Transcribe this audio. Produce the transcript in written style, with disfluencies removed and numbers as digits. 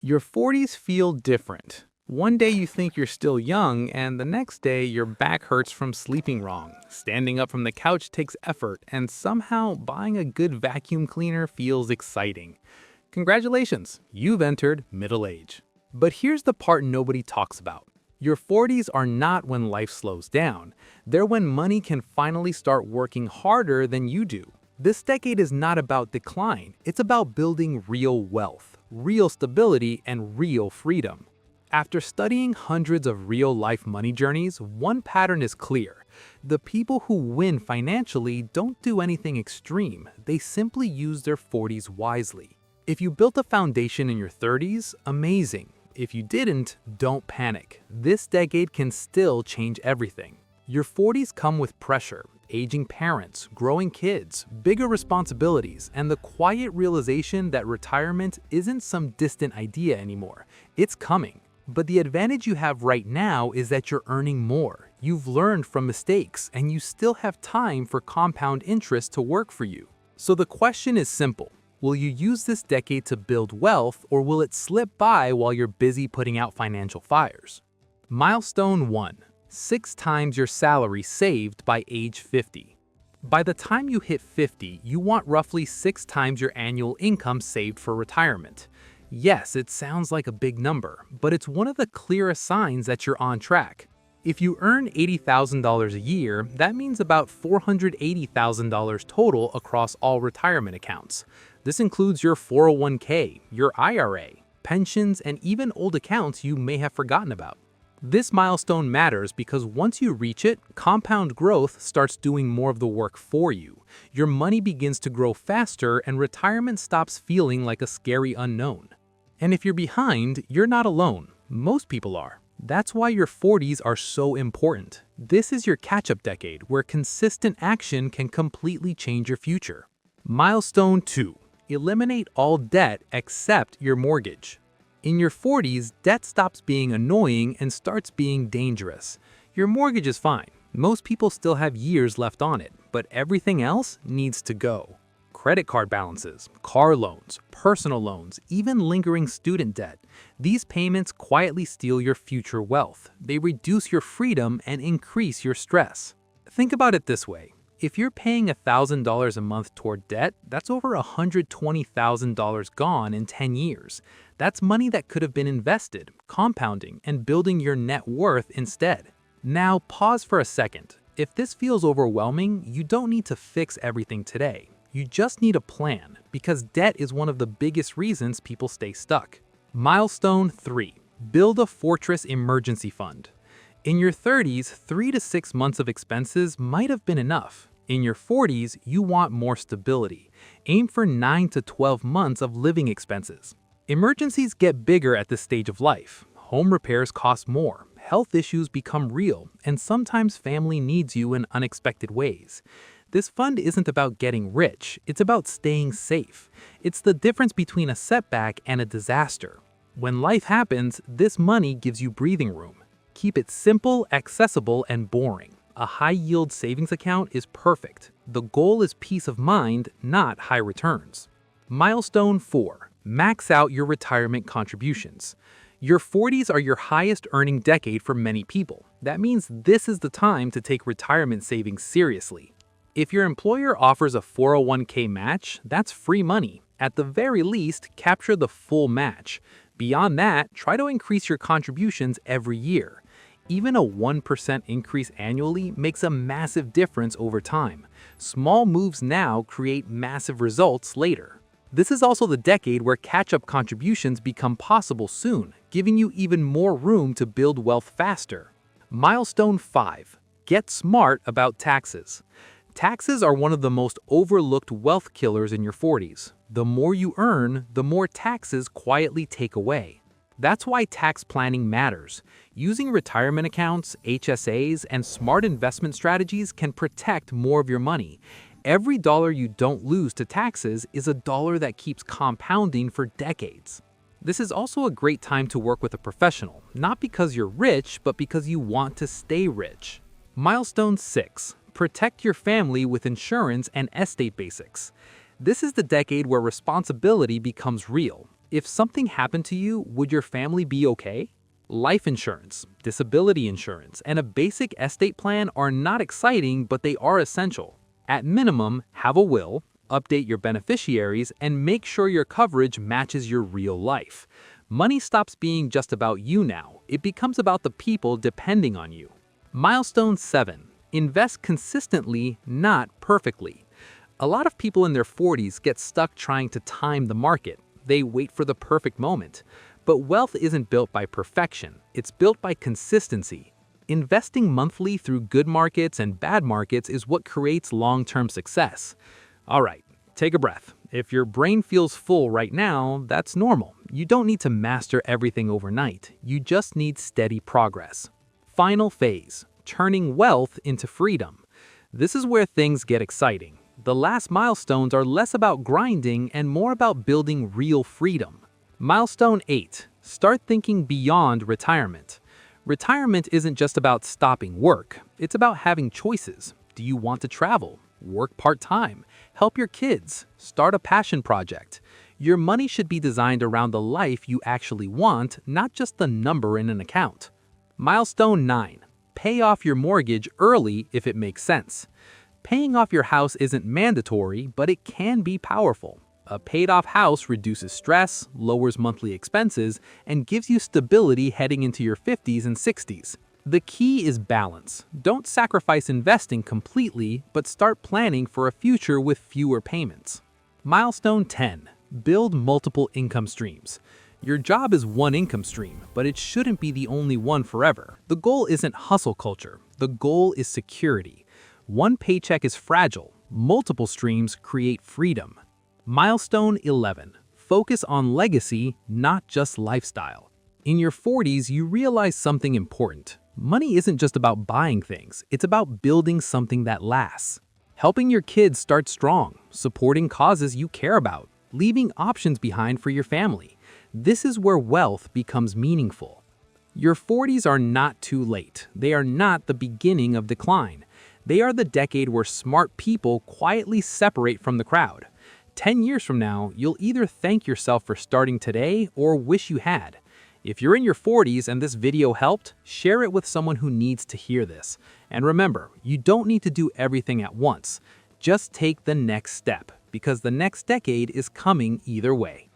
Your 40s feel different. One day you think you're still young, and the next day your back hurts from sleeping wrong. Standing up from the couch takes effort, and somehow buying a good vacuum cleaner feels exciting. Congratulations, you've entered middle age. But here's the part nobody talks about. Your 40s are not when life slows down. They're when money can finally start working harder than you do. This decade is not about decline, it's about building real wealth, real stability, and real freedom. After studying hundreds of real-life money journeys, one pattern is clear. The people who win financially don't do anything extreme, they simply use their 40s wisely. If you built a foundation in your 30s, amazing. If you didn't, don't panic. This decade can still change everything. Your 40s come with pressure, aging parents, growing kids, bigger responsibilities, and the quiet realization that retirement isn't some distant idea anymore. It's coming. But the advantage you have right now is that you're earning more. You've learned from mistakes, and you still have time for compound interest to work for you. So the question is simple. Will you use this decade to build wealth, or will it slip by while you're busy putting out financial fires? Milestone 1. 6 times your salary saved by age 50. By the time you hit 50, you want roughly 6 times your annual income saved for retirement. Yes, it sounds like a big number, but it's one of the clearest signs that you're on track. If you earn $80,000 a year, that means about $480,000 total across all retirement accounts. This includes your 401k, your IRA, pensions, and even old accounts you may have forgotten about. This milestone matters because once you reach it, compound growth starts doing more of the work for you. Your money begins to grow faster and retirement stops feeling like a scary unknown. And if you're behind, you're not alone. Most people are. That's why your 40s are so important. This is your catch-up decade where consistent action can completely change your future. Milestone 2. Eliminate all debt except your mortgage. In your 40s, debt stops being annoying and starts being dangerous. Your mortgage is fine. Most people still have years left on it, but everything else needs to go. Credit card balances, car loans, personal loans, even lingering student debt. These payments quietly steal your future wealth. They reduce your freedom and increase your stress. Think about it this way. If you're paying $1,000 a month toward debt, that's over $120,000 gone in 10 years. That's money that could have been invested, compounding, and building your net worth instead. Now, pause for a second. If this feels overwhelming, you don't need to fix everything today. You just need a plan, because debt is one of the biggest reasons people stay stuck. Milestone 3. Build a fortress emergency fund. In your 30s, 3 to 6 months of expenses might have been enough. In your 40s, you want more stability. Aim for 9 to 12 months of living expenses. Emergencies get bigger at this stage of life. Home repairs cost more, health issues become real, and sometimes family needs you in unexpected ways. This fund isn't about getting rich, it's about staying safe. It's the difference between a setback and a disaster. When life happens, this money gives you breathing room. Keep it simple, accessible, and boring. A high-yield savings account is perfect. The goal is peace of mind, not high returns. Milestone 4. Max out your retirement contributions. Your 40s are your highest earning decade for many people. That means this is the time to take retirement savings seriously. If your employer offers a 401k match, that's free money. At the very least, capture the full match. Beyond that, try to increase your contributions every year. Even a 1% increase annually makes a massive difference over time. Small moves now create massive results later. This is also the decade where catch-up contributions become possible soon, giving you even more room to build wealth faster. Milestone 5. Get smart about taxes. Taxes are one of the most overlooked wealth killers in your 40s. The more you earn, the more taxes quietly take away. That's why tax planning matters. Using retirement accounts, HSAs, and smart investment strategies can protect more of your money. Every dollar you don't lose to taxes is a dollar that keeps compounding for decades. This is also a great time to work with a professional, not because you're rich, but because you want to stay rich. Milestone 6. Protect your family with insurance and estate basics. This is the decade where responsibility becomes real. If something happened to you, would your family be okay? Life insurance, disability insurance, and a basic estate plan are not exciting, but they are essential. At minimum, have a will, update your beneficiaries, and make sure your coverage matches your real life. Money stops being just about you now. It becomes about the people depending on you. Milestone 7. Invest consistently, not perfectly. A lot of people in their 40s get stuck trying to time the market. They wait for the perfect moment. But wealth isn't built by perfection. It's built by consistency. Investing monthly through good markets and bad markets is what creates long-term success. All right, take a breath. If your brain feels full right now, that's normal. You don't need to master everything overnight. You just need steady progress. Final phase, turning wealth into freedom. This is where things get exciting. The last milestones are less about grinding and more about building real freedom. Milestone 8. Start thinking beyond retirement. Retirement isn't just about stopping work. It's about having choices. Do you want to travel? Work part-time? Help your kids? Start a passion project? Your money should be designed around the life you actually want, not just the number in an account. Milestone 9. Pay off your mortgage early if it makes sense. Paying off your house isn't mandatory, but it can be powerful. A paid-off house reduces stress, lowers monthly expenses, and gives you stability heading into your 50s and 60s. The key is balance. Don't sacrifice investing completely, but start planning for a future with fewer payments. Milestone 10. Build multiple income streams. Your job is one income stream, but it shouldn't be the only one forever. The goal isn't hustle culture. The goal is security. One paycheck is fragile. Multiple streams create freedom. Milestone 11. Focus on legacy, not just lifestyle. In your 40s, you realize something important. Money isn't just about buying things, it's about building something that lasts. Helping your kids start strong, supporting causes you care about, leaving options behind for your family. This is where wealth becomes meaningful. Your 40s are not too late. They are not the beginning of decline. They are the decade where smart people quietly separate from the crowd. 10 years from now, you'll either thank yourself for starting today or wish you had. If you're in your 40s and this video helped, share it with someone who needs to hear this. And remember, you don't need to do everything at once. Just take the next step, because the next decade is coming either way.